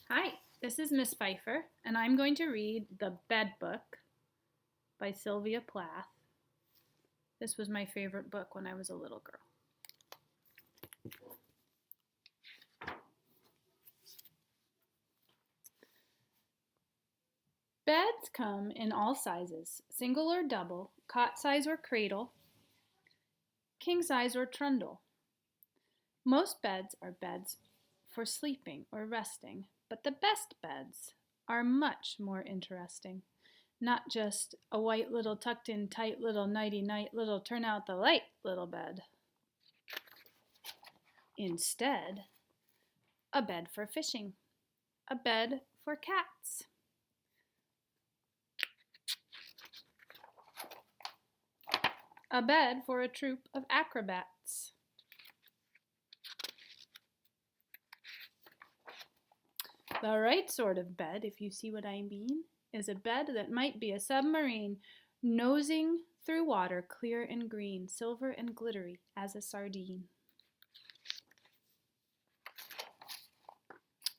Hi, this is Miss Pfeiffer, and I'm going to read The Bed Book by Sylvia Plath. This was my favorite book when I was a little girl. Beds come in all sizes, single or double, cot size or cradle, king size or trundle. Most beds are beds for sleeping or resting, but the best beds are much more interesting. Not just a white little tucked in tight little nighty night little turn out the light little bed. Instead, a bed for fishing, a bed for cats, a bed for a troupe of acrobats, the right sort of bed, if you see what I mean, is a bed that might be a submarine nosing through water clear and green, silver and glittery as a sardine.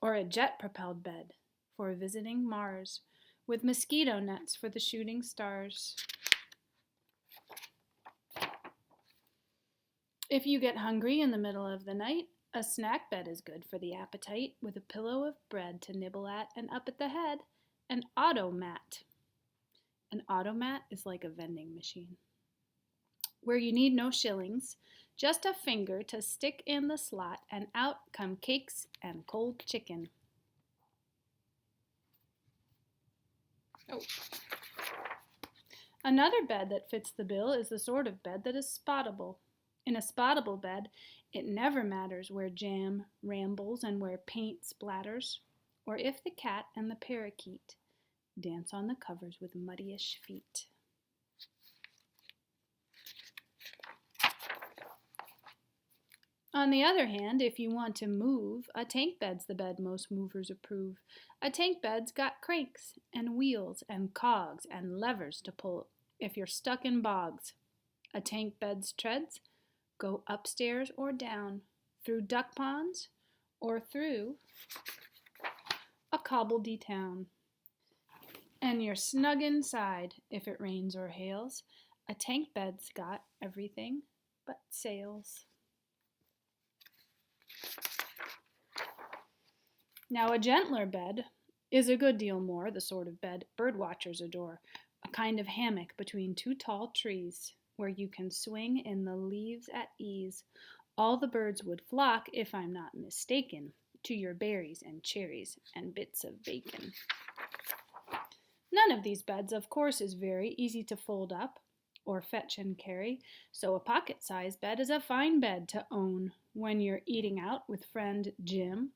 Or a jet-propelled bed for visiting Mars, with mosquito nets for the shooting stars. If you get hungry in the middle of the night, a snack bed is good for the appetite, with a pillow of bread to nibble at, and up at the head, an automat. An automat is like a vending machine, where you need no shillings, just a finger to stick in the slot, and out come cakes and cold chicken. Oh. Another bed that fits the bill is the sort of bed that is spottable. In a spottable bed, it never matters where jam rambles and where paint splatters, or if the cat and the parakeet dance on the covers with muddyish feet. On the other hand, if you want to move, a tank bed's the bed most movers approve. A tank bed's got cranks and wheels and cogs and levers to pull if you're stuck in bogs. A tank bed's treads go upstairs or down, through duck ponds or through a cobbledy town. And you're snug inside if it rains or hails. A tank bed's got everything but sails. Now a gentler bed is a good deal more the sort of bed birdwatchers adore, a kind of hammock between two tall trees where you can swing in the leaves at ease. All the birds would flock, if I'm not mistaken, to your berries and cherries and bits of bacon. None of these beds, of course, is very easy to fold up or fetch and carry, so a pocket-sized bed is a fine bed to own when you're eating out with friend Jim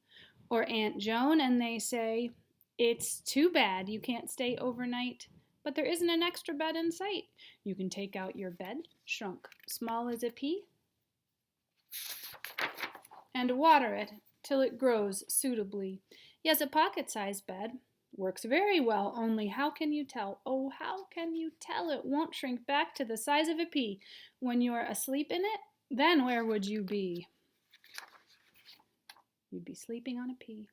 or Aunt Joan and they say, "It's too bad you can't stay overnight, but there isn't an extra bed in sight. You can take out your bed, shrunk small as a pea, and water it till it grows suitably." Yes, a pocket-sized bed works very well, only how can you tell? Oh, how can you tell it won't shrink back to the size of a pea when you're asleep in it? Then where would you be? You'd be sleeping on a pea.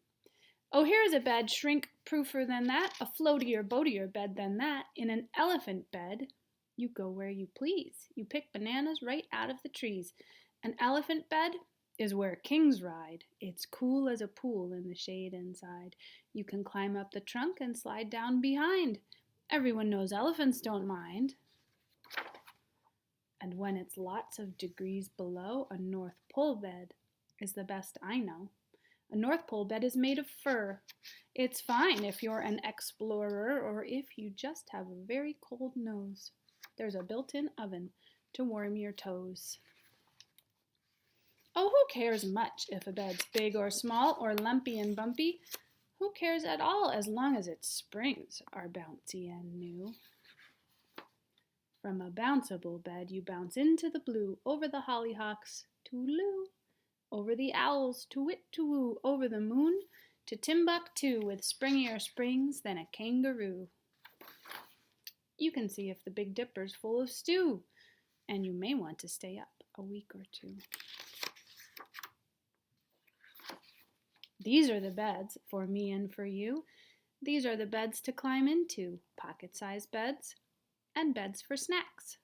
Oh, here's a bed shrink-proofer than that, a floatier, boatier bed than that. In an elephant bed, you go where you please. You pick bananas right out of the trees. An elephant bed is where kings ride. It's cool as a pool in the shade inside. You can climb up the trunk and slide down behind. Everyone knows elephants don't mind. And when it's lots of degrees below, a North Pole bed is the best I know. A North Pole bed is made of fur. It's fine if you're an explorer or if you just have a very cold nose. There's a built-in oven to warm your toes. Oh, who cares much if a bed's big or small or lumpy and bumpy? Who cares at all as long as its springs are bouncy and new? From a bounceable bed you bounce into the blue, over the hollyhocks, toodaloo, over the owls, to-wit-to-woo, over the moon, to Timbuktu with springier springs than a kangaroo. You can see if the Big Dipper's full of stew, and you may want to stay up a week or two. These are the beds for me and for you. These are the beds to climb into, pocket-sized beds, and beds for snacks.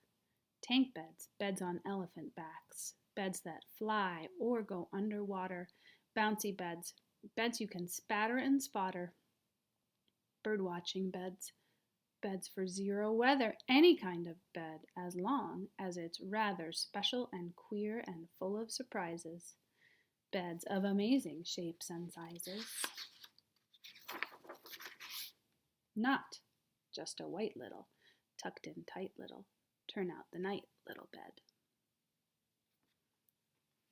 Tank beds, beds on elephant backs, beds that fly or go underwater, bouncy beds, beds you can spatter and spotter, birdwatching beds, beds for zero weather, any kind of bed, as long as it's rather special and queer and full of surprises. Beds of amazing shapes and sizes. Not just a white little, tucked in tight little, turn out the night little bed.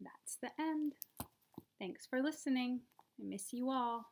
That's the end. Thanks for listening. I miss you all.